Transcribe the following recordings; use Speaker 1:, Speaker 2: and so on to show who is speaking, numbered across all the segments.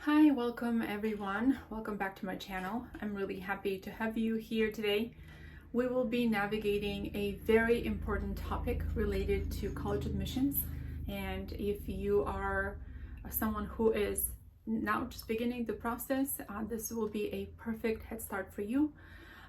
Speaker 1: Hi, welcome everyone. Welcome back to my channel. I'm really happy to have you here today. We will be navigating a very important topic related to college admissions. And if you are someone who is now just beginning the process, this will be a perfect head start for you.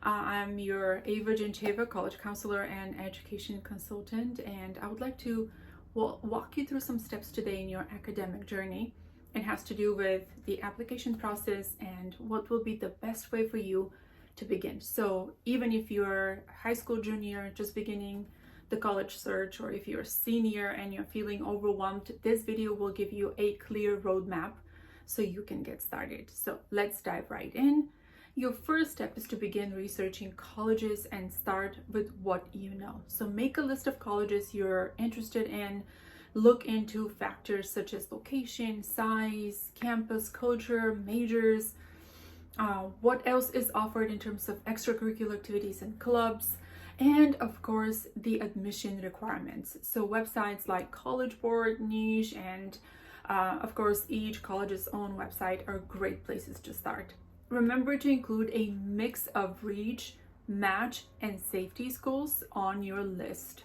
Speaker 1: I'm your Gencheva college counselor and education consultant, and I would like to walk you through some steps today in your academic journey. It has to do with the application process and what will be the best way for you to begin. So even if you're a high school junior just beginning the college search, or if you're a senior and you're feeling overwhelmed, this video will give you a clear roadmap so you can get started. So let's dive right in. Your first step is to begin researching colleges and start with what you know. So make a list of colleges you're interested in. Look into factors such as location, size, campus culture, majors, what else is offered in terms of extracurricular activities and clubs, and of course the admission requirements. So websites like College Board, Niche, and of course each college's own website are great places to start. Remember to include a mix of reach, match, and safety schools on your list.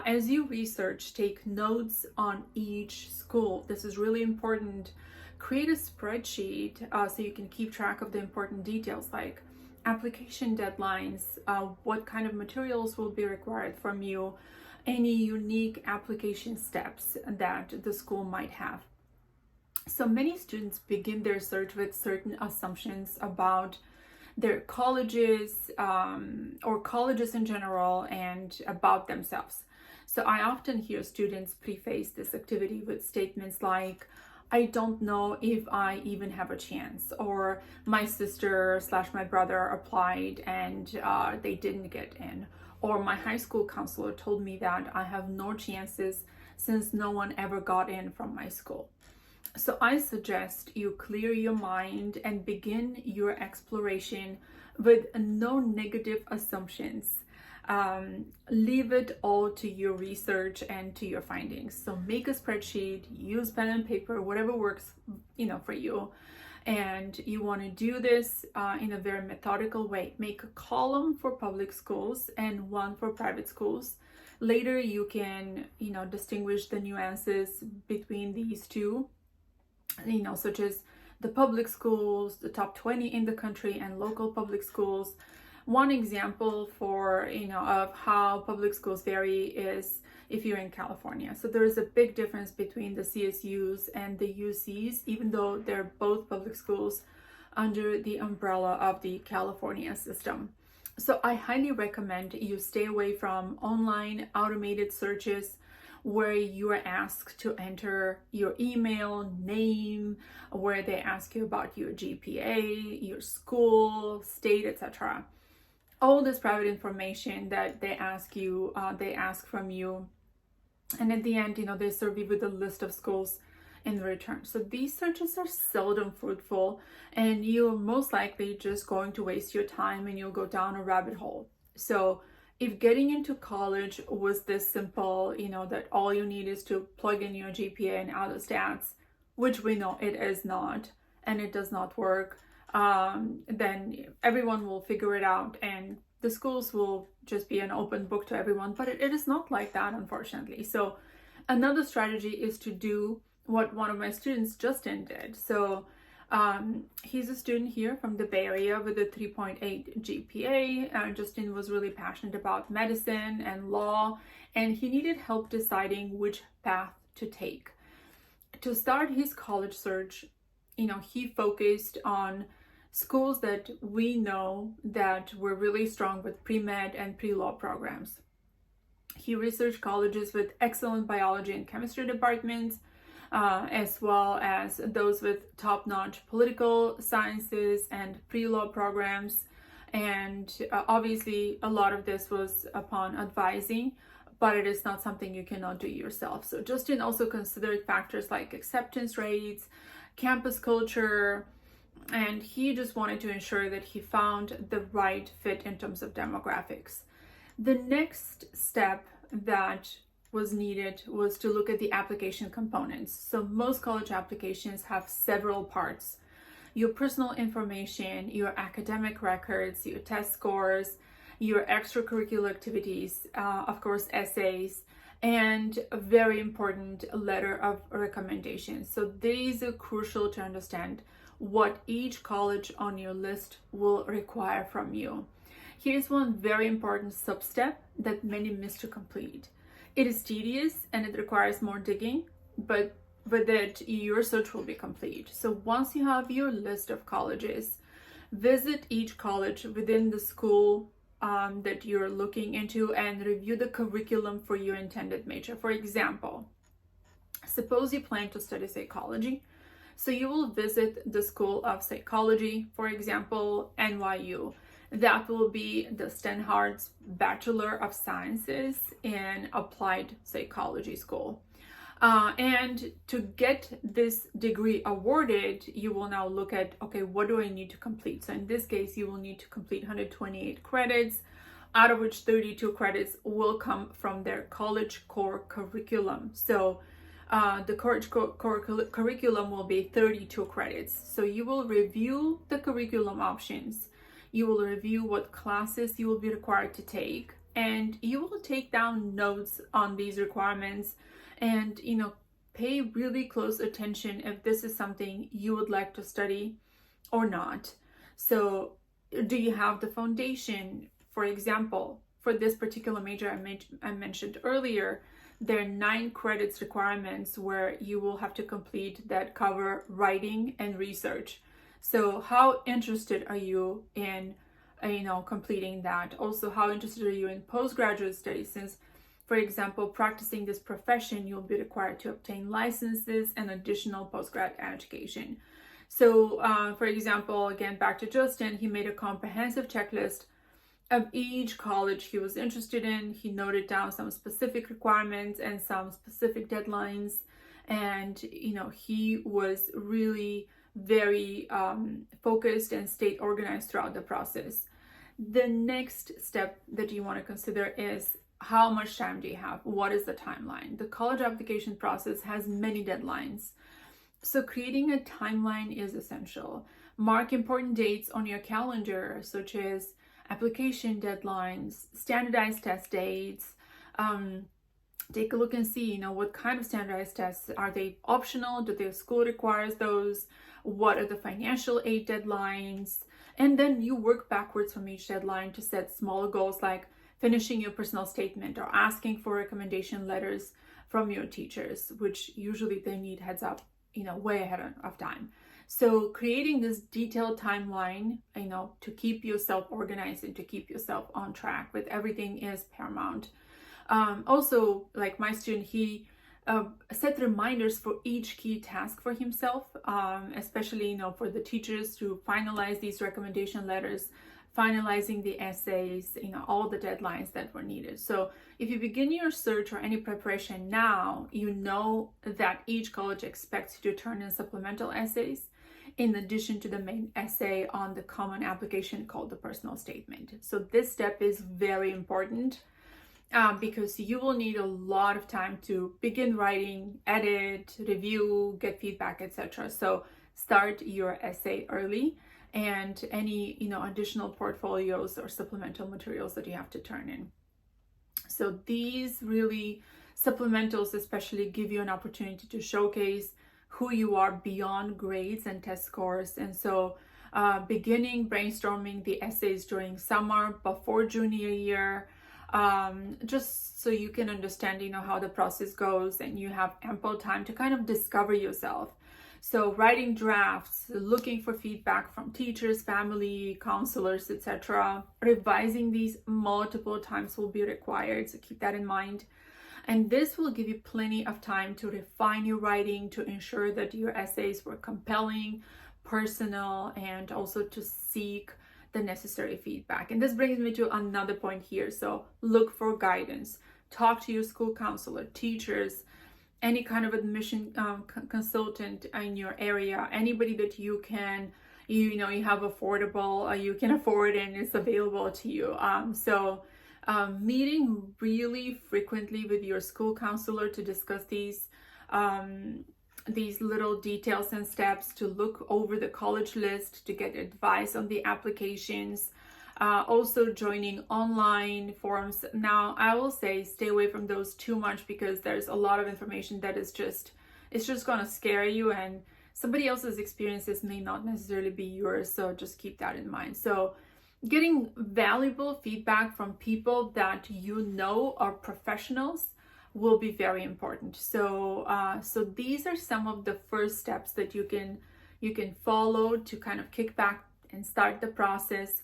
Speaker 1: As you research, take notes on each school. This is really important. Create a spreadsheet so you can keep track of the important details like application deadlines, what kind of materials will be required from you, any unique application steps that the school might have. So many students begin their search with certain assumptions about their colleges or colleges in general and about themselves. So I often hear students preface this activity with statements like, I don't know if I even have a chance, or my sister/my brother applied and they didn't get in, or my high school counselor told me that I have no chances since no one ever got in from my school. So I suggest you clear your mind and begin your exploration with no negative assumptions. Leave it all to your research and to your findings. So make a spreadsheet, use pen and paper, whatever works, for you. And you want to do this in a very methodical way. Make a column for public schools and one for private schools. Later, you can, distinguish the nuances between these two, such as the public schools, the top 20 in the country, and local public schools. One example of how public schools vary is if you're in California. So there is a big difference between the CSUs and the UCs, even though they're both public schools under the umbrella of the California system. So I highly recommend you stay away from online automated searches where you are asked to enter your email, name, where they ask you about your GPA, your school, state, etc. All this private information that they ask from you, and at the end, they serve you with a list of schools in return. So these searches are seldom fruitful, and you're most likely just going to waste your time and you'll go down a rabbit hole. So if getting into college was this simple, that all you need is to plug in your GPA and auto stats, which we know it is not, and it does not work, then everyone will figure it out and the schools will just be an open book to everyone. But it is not like that, unfortunately. So another strategy is to do what one of my students, Justin, did. So he's a student here from the Bay Area with a 3.8 GPA. Justin was really passionate about medicine and law, and he needed help deciding which path to take. To start his college search, he focused on schools that we know that were really strong with pre-med and pre-law programs. He researched colleges with excellent biology and chemistry departments, as well as those with top-notch political sciences and pre-law programs. And obviously, a lot of this was upon advising, but it is not something you cannot do yourself. So Justin also considered factors like acceptance rates, campus culture, and he just wanted to ensure that he found the right fit in terms of demographics. The next step that was needed was to look at the application components. So most college applications have several parts: your personal information, your academic records, your test scores, your extracurricular activities, of course, essays, and a very important letter of recommendation. So these are crucial to understand what each college on your list will require from you. Here's one very important sub-step that many miss to complete. It is tedious and it requires more digging, but with it, your search will be complete. So once you have your list of colleges, visit each college within the school that you're looking into and review the curriculum for your intended major. For example, suppose you plan to study psychology. So you will visit the School of Psychology, for example, NYU. That will be the Stenhardt's Bachelor of Sciences in Applied Psychology School. And to get this degree awarded, you will now look at, okay, what do I need to complete? So in this case, you will need to complete 128 credits, out of which 32 credits will come from their college core curriculum. So the college core curriculum will be 32 credits. So you will review the curriculum options. You will review what classes you will be required to take, and you will take down notes on these requirements and, pay really close attention if this is something you would like to study or not. So do you have the foundation? For example, for this particular major I mentioned earlier, there are 9 credits requirements where you will have to complete that cover writing and research. So how interested are you in, completing that? Also, how interested are you in postgraduate studies? Since, for example, practicing this profession, you'll be required to obtain licenses and additional postgrad education. So, for example, again, back to Justin, he made a comprehensive checklist of each college he was interested in. He noted down some specific requirements and some specific deadlines. And, he was really very focused and stayed organized throughout the process. The next step that you want to consider is, how much time do you have? What is the timeline? The college application process has many deadlines. So creating a timeline is essential. Mark important dates on your calendar, such as application deadlines, standardized test dates. Take a look and see, what kind of standardized tests. Are they optional? Do the school requires those? What are the financial aid deadlines? And then you work backwards from each deadline to set smaller goals, like finishing your personal statement or asking for recommendation letters from your teachers, which usually they need heads up, way ahead of time. So creating this detailed timeline, to keep yourself organized and to keep yourself on track with everything is paramount. Also, like my student, he set reminders for each key task for himself, especially, for the teachers to finalize these recommendation letters, finalizing the essays, all the deadlines that were needed. So if you begin your search or any preparation now, you know that each college expects you to turn in supplemental essays in addition to the main essay on the common application called the personal statement. So this step is very important because you will need a lot of time to begin writing, edit, review, get feedback, etc. So start your essay early, and any additional portfolios or supplemental materials that you have to turn in. So these really supplementals especially give you an opportunity to showcase who you are beyond grades and test scores. And so beginning brainstorming the essays during summer before junior year, just so you can understand how the process goes and you have ample time to kind of discover yourself. So writing drafts, looking for feedback from teachers, family, counselors, etc. Revising these multiple times will be required, so keep that in mind. And this will give you plenty of time to refine your writing, to ensure that your essays were compelling, personal, and also to seek the necessary feedback. And this brings me to another point here. So look for guidance. Talk to your school counselor, teachers, any kind of admission consultant in your area, anybody that you can, you have affordable, you can afford and it's available to you. So Meeting really frequently with your school counselor to discuss these little details and steps, to look over the college list, to get advice on the applications. Also joining online forums. Now, I will say stay away from those too much, because there's a lot of information that is just, it's just gonna scare you, and somebody else's experiences may not necessarily be yours, so just keep that in mind. So getting valuable feedback from people that you know are professionals will be very important. So so these are some of the first steps that you can follow to kind of kick back and start the process,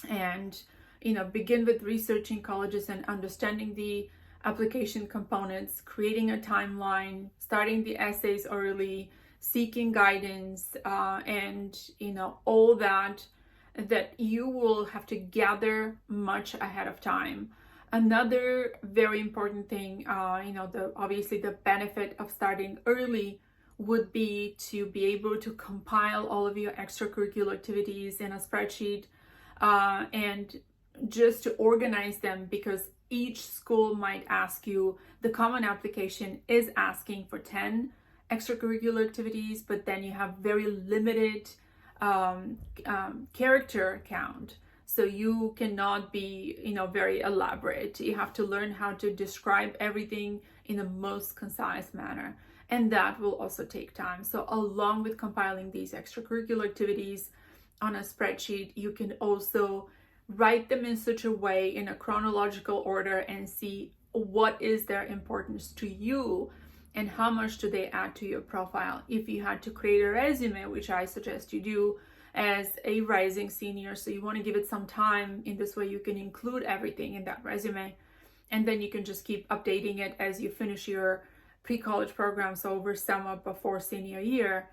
Speaker 1: and begin with researching colleges and understanding the application components, creating a timeline, starting the essays early, seeking guidance, and all that you will have to gather much ahead of time. Another very important thing, obviously the benefit of starting early would be to be able to compile all of your extracurricular activities in a spreadsheet, and just to organize them, because each school might ask you, the common application is asking for 10 extracurricular activities, but then you have very limited character count. So you cannot be, very elaborate. You have to learn how to describe everything in the most concise manner. And that will also take time. So along with compiling these extracurricular activities on a spreadsheet, you can also write them in such a way, in a chronological order, and see what is their importance to you and how much do they add to your profile. If you had to create a resume, which I suggest you do as a rising senior, so you want to give it some time, in this way you can include everything in that resume, and then you can just keep updating it as you finish your pre-college programs over summer before senior year.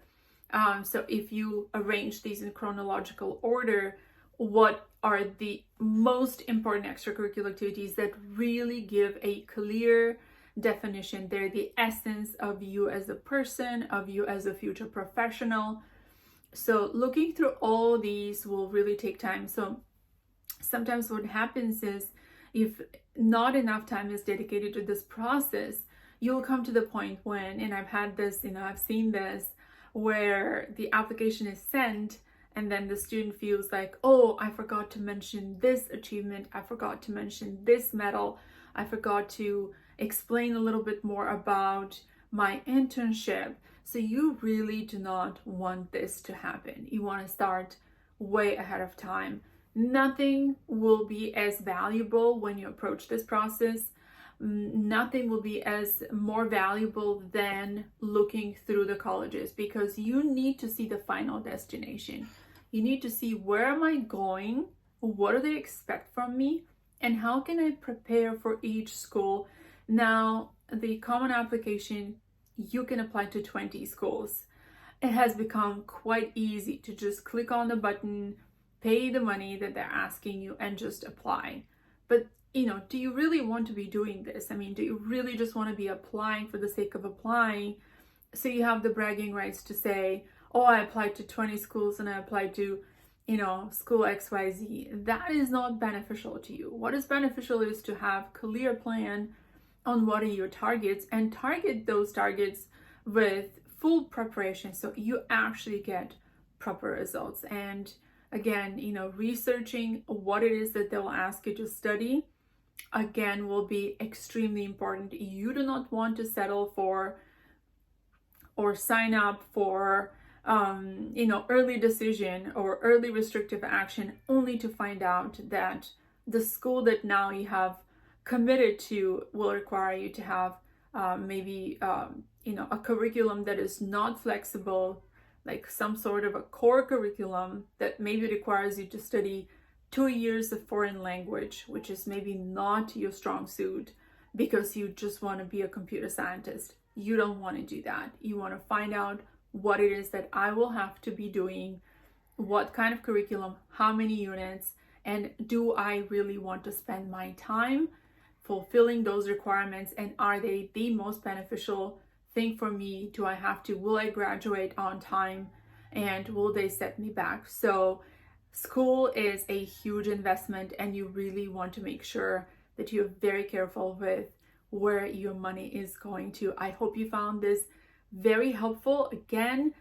Speaker 1: So if you arrange these in chronological order, what are the most important extracurricular activities that really give a clear definition? They're the essence of you as a person, of you as a future professional. So looking through all these will really take time. So sometimes what happens is, if not enough time is dedicated to this process, you'll come to the point when, and I've had this, I've seen this, where the application is sent and then the student feels like, oh, I forgot to mention this achievement, I forgot to mention this medal, I forgot to explain a little bit more about my internship. So you really do not want this to happen. You want to start way ahead of time. Nothing will be as valuable when you approach this process. Nothing will be as more valuable than looking through the colleges, because you need to see the final destination. You need to see, where am I going? What do they expect from me? And how can I prepare for each school? Now, the common application, you can apply to 20 schools. It has become quite easy to just click on the button, pay the money that they're asking you, and just apply. But do you really want to be doing this? I mean, do you really just want to be applying for the sake of applying? So you have the bragging rights to say, oh, I applied to 20 schools and I applied to, school XYZ. That is not beneficial to you. What is beneficial is to have a clear plan on what are your targets, and target those targets with full preparation, so you actually get proper results. And again, researching what it is that they'll ask you to study, again, will be extremely important. You do not want to settle for or sign up for early decision or early restrictive action, only to find out that the school that now you have committed to will require you to have maybe a curriculum that is not flexible, like some sort of a core curriculum that maybe requires you to study 2 years of foreign language, which is maybe not your strong suit, because you just want to be a computer scientist. You don't want to do that. You want to find out what it is that I will have to be doing, what kind of curriculum, how many units, and do I really want to spend my time fulfilling those requirements, and are they the most beneficial thing for me? Will I graduate on time, and will they set me back? So School is a huge investment, and you really want to make sure that you're very careful with where your money is going to. I hope you found this very helpful. Again,